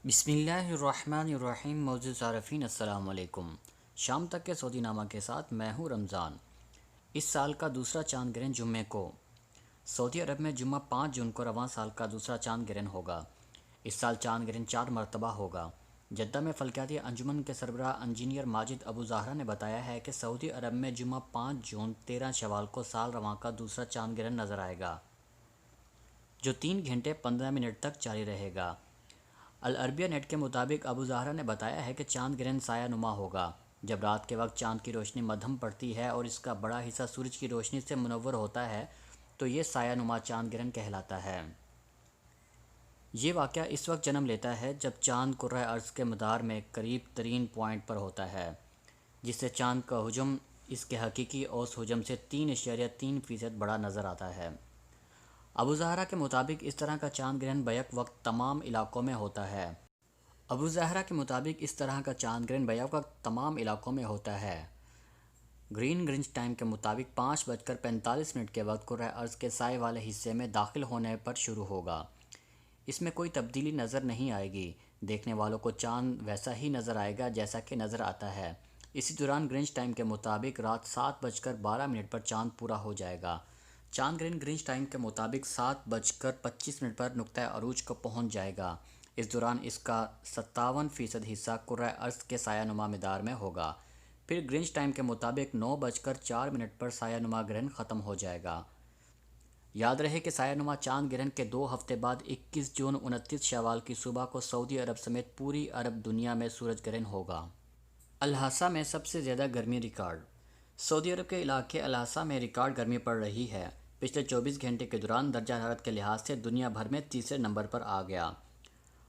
بسم اللہ الرحمن الرحیم معزز عارفین السلام علیکم۔ شام تک کے سعودی نامہ کے ساتھ میں ہوں رمضان۔ اس سال کا دوسرا چاند گرہن جمعے کو سعودی عرب میں جمعہ 5 جون کو رواں سال کا دوسرا چاند گرہن ہوگا۔ اس سال چاند گرہن 4 مرتبہ ہوگا۔ جدہ میں فلکیاتی انجمن کے سربراہ انجینئر ماجد ابو زہرہ نے بتایا ہے کہ سعودی عرب میں جمعہ 5 جون 13 شوال کو سال رواں کا دوسرا چاند گرہن نظر آئے گا، جو 3 گھنٹے 15 منٹ تک جاری رہے گا۔ العربیہ نیٹ کے مطابق ابو زہرہ نے بتایا ہے کہ چاند گرہن سایہ نما ہوگا۔ جب رات کے وقت چاند کی روشنی مدھم پڑتی ہے اور اس کا بڑا حصہ سورج کی روشنی سے منور ہوتا ہے تو یہ سایہ نما چاند گرہن کہلاتا ہے۔ یہ واقعہ اس وقت جنم لیتا ہے جب چاند کرۂ ارض کے مدار میں قریب ترین پوائنٹ پر ہوتا ہے، جس سے چاند کا حجم اس کے حقیقی اوس حجم سے 3.3% بڑا نظر آتا ہے۔ ابو زہرہ کے مطابق اس طرح کا چاند گرہن بیک وقت تمام علاقوں میں ہوتا ہے۔ گرین گرینچ ٹائم کے مطابق 5:45 کے وقت کرۂ ارض کے سائے والے حصے میں داخل ہونے پر شروع ہوگا۔ اس میں کوئی تبدیلی نظر نہیں آئے گی۔ دیکھنے والوں کو چاند ویسا ہی نظر آئے گا جیسا کہ نظر آتا ہے۔ اسی دوران گرینچ ٹائم کے مطابق رات 7:12 پر چاند پورا ہو جائے گا۔ چاند گرہن گرینچ ٹائم کے مطابق 7:25 پر نقطہ عروج کو پہنچ جائے گا۔ اس دوران اس کا 57% حصہ کرۂ ارض کے سایہ نما مدار میں ہوگا۔ پھر گرینچ ٹائم کے مطابق 9:04 پر سایہ نما گرہن ختم ہو جائے گا۔ یاد رہے کہ سایہ نما چاند گرہن کے 2 ہفتے بعد 21 جون 29 شوال کی صبح کو سعودی عرب سمیت پوری عرب دنیا میں سورج گرہن ہوگا۔ الحسا میں سب سے زیادہ گرمی ریکارڈ۔ سعودی عرب کے علاقے الحسا میں ریکارڈ گرمی پڑ رہی ہے۔ پچھلے 24 گھنٹے کے دوران درجہ حرارت کے لحاظ سے دنیا بھر میں تیسرے نمبر پر آ گیا۔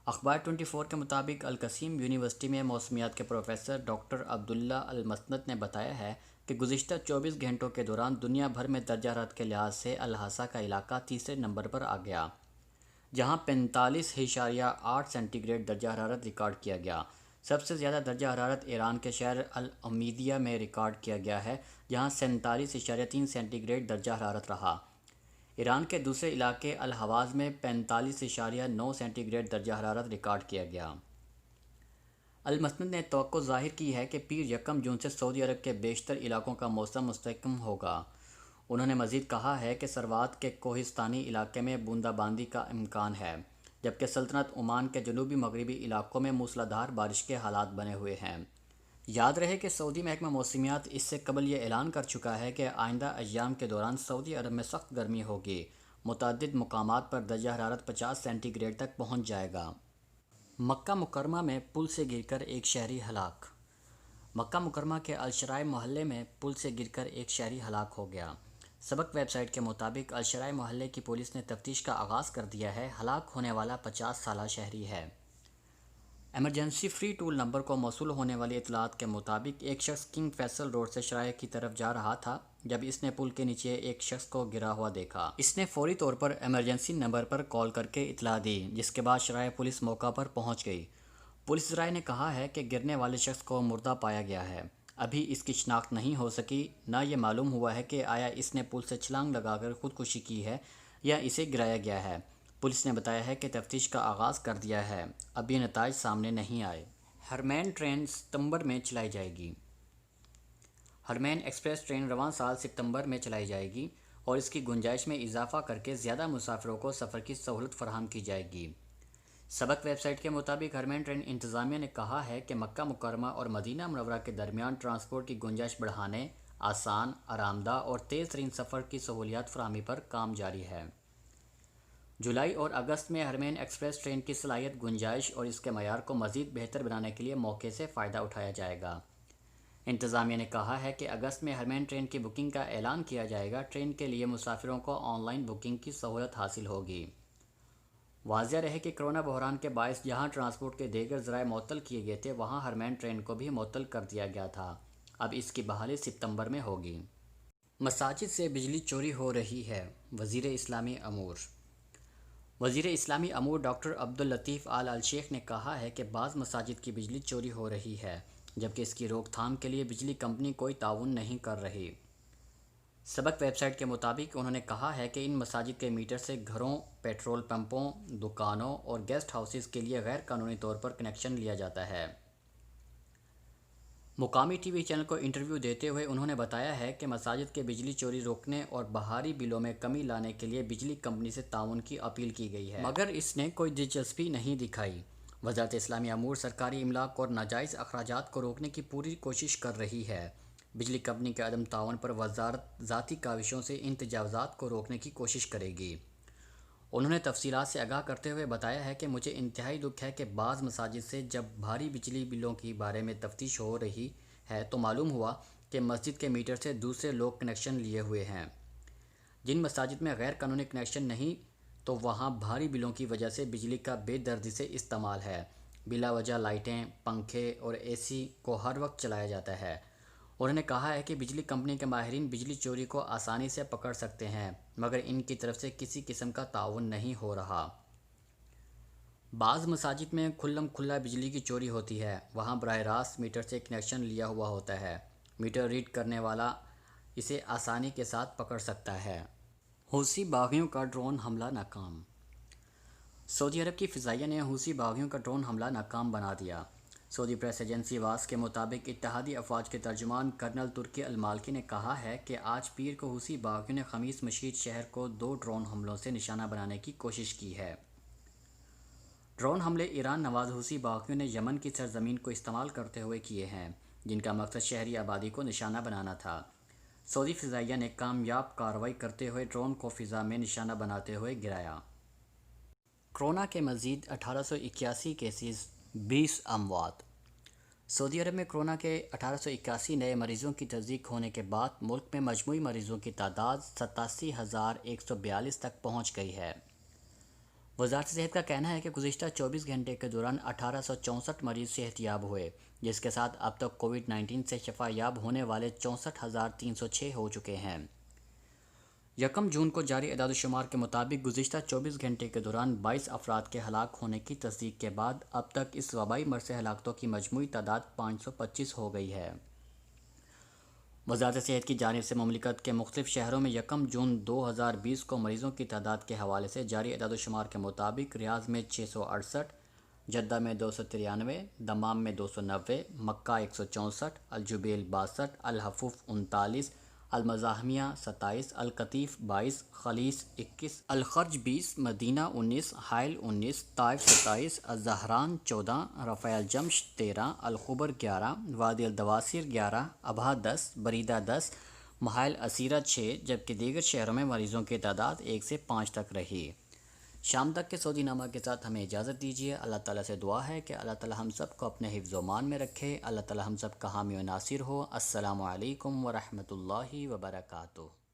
اخبار 24 کے مطابق القصیم یونیورسٹی میں موسمیات کے پروفیسر ڈاکٹر عبداللہ المسند نے بتایا ہے کہ گزشتہ 24 گھنٹوں کے دوران دنیا بھر میں درجہ حرارت کے لحاظ سے الحسا کا علاقہ تیسرے نمبر پر آ گیا، جہاں 45.8 سینٹی گریڈ درجہ حرارت ریکارڈ کیا گیا۔ سب سے زیادہ درجہ حرارت ایران کے شہر العمیدیہ میں ریکارڈ کیا گیا ہے، جہاں 47.3 سینٹی گریڈ درجہ حرارت رہا۔ ایران کے دوسرے علاقے الحواز میں 45.9 سینٹی گریڈ درجہ حرارت ریکارڈ کیا گیا۔ المسند نے توقع ظاہر کی ہے کہ پیر 1 جون سے سعودی عرب کے بیشتر علاقوں کا موسم مستحکم ہوگا۔ انہوں نے مزید کہا ہے کہ سروات کے کوہستانی علاقے میں بوندا باندی کا امکان ہے، جبکہ سلطنت عمان کے جنوبی مغربی علاقوں میں موسلادھار بارش کے حالات بنے ہوئے ہیں۔ یاد رہے کہ سعودی محکمہ موسمیات اس سے قبل یہ اعلان کر چکا ہے کہ آئندہ ایام کے دوران سعودی عرب میں سخت گرمی ہوگی۔ متعدد مقامات پر درجہ حرارت 50 سینٹی گریڈ تک پہنچ جائے گا۔ مکہ مکرمہ میں پل سے گر کر ایک شہری ہلاک۔ مکہ مکرمہ کے الشرائع محلے میں پل سے گر کر ایک شہری ہلاک ہو گیا۔ سبق ویب سائٹ کے مطابق الشرائع محلے کی پولیس نے تفتیش کا آغاز کر دیا ہے۔ ہلاک ہونے والا 50 سالہ شہری ہے۔ ایمرجنسی فری ٹول نمبر کو موصول ہونے والی اطلاعات کے مطابق ایک شخص کنگ فیصل روڈ سے شرائع کی طرف جا رہا تھا جب اس نے پل کے نیچے ایک شخص کو گرا ہوا دیکھا۔ اس نے فوری طور پر ایمرجنسی نمبر پر کال کر کے اطلاع دی، جس کے بعد شرائع پولیس موقع پر پہنچ گئی۔ پولیس ذرائع نے کہا ہے کہ گرنے والے شخص کو مردہ پایا گیا ہے۔ ابھی اس کی شناخت نہیں ہو سکی، نہ یہ معلوم ہوا ہے کہ آیا اس نے پل سے چھلانگ لگا کر خودکشی کی ہے یا اسے گرایا گیا ہے۔ پولیس نے بتایا ہے کہ تفتیش کا آغاز کر دیا ہے، ابھی نتائج سامنے نہیں آئے۔ ہرمین ٹرین ستمبر میں چلائی جائے گی۔ ہرمین ایکسپریس ٹرین رواں سال ستمبر میں چلائی جائے گی اور اس کی گنجائش میں اضافہ کر کے زیادہ مسافروں کو سفر کی سہولت فراہم کی جائے گی۔ سبق ویب سائٹ کے مطابق ہرمین ٹرین انتظامیہ نے کہا ہے کہ مکہ مکرمہ اور مدینہ منورہ کے درمیان ٹرانسپورٹ کی گنجائش بڑھانے، آسان، آرام دہ اور تیز ترین سفر کی سہولیات فراہمی پر کام جاری ہے۔ جولائی اور اگست میں ہرمین ایکسپریس ٹرین کی صلاحیت، گنجائش اور اس کے معیار کو مزید بہتر بنانے کے لیے موقع سے فائدہ اٹھایا جائے گا۔ انتظامیہ نے کہا ہے کہ اگست میں ہرمین ٹرین کی بکنگ کا اعلان کیا جائے گا۔ ٹرین کے لیے مسافروں کو آن لائن بکنگ کی سہولت حاصل ہوگی۔ واضح رہے کہ کرونا بحران کے باعث جہاں ٹرانسپورٹ کے دیگر ذرائع معطل کیے گئے تھے، وہاں ہرمین ٹرین کو بھی معطل کر دیا گیا تھا۔ اب اس کی بحالی ستمبر میں ہوگی۔ مساجد سے بجلی چوری ہو رہی ہے، وزیر اسلامی امور۔ وزیر اسلامی امور ڈاکٹر عبداللطیف آل الشیخ نے کہا ہے کہ بعض مساجد کی بجلی چوری ہو رہی ہے، جبکہ اس کی روک تھام کے لیے بجلی کمپنی کوئی تعاون نہیں کر رہی۔ سبق ویب سائٹ کے مطابق انہوں نے کہا ہے کہ ان مساجد کے میٹر سے گھروں، پیٹرول پمپوں، دکانوں اور گیسٹ ہاؤسز کے لیے غیر قانونی طور پر کنیکشن لیا جاتا ہے۔ مقامی ٹی وی چینل کو انٹرویو دیتے ہوئے انہوں نے بتایا ہے کہ مساجد کے بجلی چوری روکنے اور بہاری بلوں میں کمی لانے کے لیے بجلی کمپنی سے تعاون کی اپیل کی گئی ہے، مگر اس نے کوئی دلچسپی نہیں دکھائی۔ وزارت اسلامی امور سرکاری املاک اور ناجائز اخراجات کو روکنے کی پوری کوشش کر رہی ہے۔ بجلی کمپنی کے عدم تعاون پر وزارت ذاتی کاوشوں سے ان تجاوزات کو روکنے کی کوشش کرے گی۔ انہوں نے تفصیلات سے آگاہ کرتے ہوئے بتایا ہے کہ مجھے انتہائی دکھ ہے کہ بعض مساجد سے جب بھاری بجلی بلوں کے بارے میں تفتیش ہو رہی ہے تو معلوم ہوا کہ مسجد کے میٹر سے دوسرے لوگ کنیکشن لیے ہوئے ہیں۔ جن مساجد میں غیر قانونی کنیکشن نہیں تو وہاں بھاری بلوں کی وجہ سے بجلی کا بے دردی سے استعمال ہے۔ بلا وجہ لائٹیں، پنکھے اور اے سی کو ہر وقت چلایا جاتا ہے۔ انہوں نے کہا ہے کہ بجلی کمپنی کے ماہرین بجلی چوری کو آسانی سے پکڑ سکتے ہیں، مگر ان کی طرف سے کسی قسم کا تعاون نہیں ہو رہا۔ بعض مساجد میں کھلم کھلا بجلی کی چوری ہوتی ہے، وہاں براہ راست میٹر سے کنیکشن لیا ہوا ہوتا ہے۔ میٹر ریڈ کرنے والا اسے آسانی کے ساتھ پکڑ سکتا ہے۔ حوثی باغیوں کا ڈرون حملہ ناکام۔ سعودی عرب کی فضائیہ نے حوثی باغیوں کا ڈرون حملہ ناکام بنا دیا۔ سعودی پریس ایجنسی واس کے مطابق اتحادی افواج کے ترجمان کرنل ترکی المالکی نے کہا ہے کہ آج پیر کو حوثی باغیوں نے خمیس مشیط شہر کو 2 ڈرون حملوں سے نشانہ بنانے کی کوشش کی ہے۔ ڈرون حملے ایران نواز حوثی باغیوں نے یمن کی سرزمین کو استعمال کرتے ہوئے کیے ہیں، جن کا مقصد شہری آبادی کو نشانہ بنانا تھا۔ سعودی فضائیہ نے کامیاب کارروائی کرتے ہوئے ڈرون کو فضا میں نشانہ بناتے ہوئے گرایا۔ کورونا کے مزید 1881 کیسز، 20 اموات۔ سعودی عرب میں کورونا کے 1881 نئے مریضوں کی تصدیق ہونے کے بعد ملک میں مجموعی مریضوں کی تعداد 87,142 تک پہنچ گئی ہے۔ وزارت صحت کا کہنا ہے کہ گزشتہ 24 گھنٹے کے دوران 1864 مریض صحت یاب ہوئے، جس کے ساتھ اب تک کووڈ-19 سے شفا یاب ہونے والے 64,306 ہو چکے ہیں۔ 1 جون کو جاری اعداد و شمار کے مطابق گزشتہ 24 گھنٹے کے دوران 22 افراد کے ہلاک ہونے کی تصدیق کے بعد اب تک اس وبائی مرض سے ہلاکتوں کی مجموعی تعداد 525 ہو گئی ہے۔ وزارت صحت کی جانب سے مملکت کے مختلف شہروں میں 1 جون 2020 کو مریضوں کی تعداد کے حوالے سے جاری اعداد و شمار کے مطابق ریاض میں 668، جدہ میں 293، دمام میں 290، مکہ 164، الجبیل 62، الحفوف 39، المزاحمیہ 27، القطیف 22، خلیص 21، الخرج 20، مدینہ 19، حائل 19، طائف 27، الزہران 14، رفع الجمش 13، الخبر 11، وادی الدواسر 11، ابہا 10، بریدہ 10، محائل اسیرہ 6، جبکہ دیگر شہروں میں مریضوں کی تعداد 1 سے 5 تک رہی۔ شام تک کے سعودی نامہ کے ساتھ ہمیں اجازت دیجیے۔ اللہ تعالیٰ سے دعا ہے کہ اللہ تعالیٰ ہم سب کو اپنے حفظ و امان میں رکھے۔ اللہ تعالیٰ ہم سب کا حامی و ناصر ہو۔ السلام علیکم ورحمۃ اللہ وبرکاتہ۔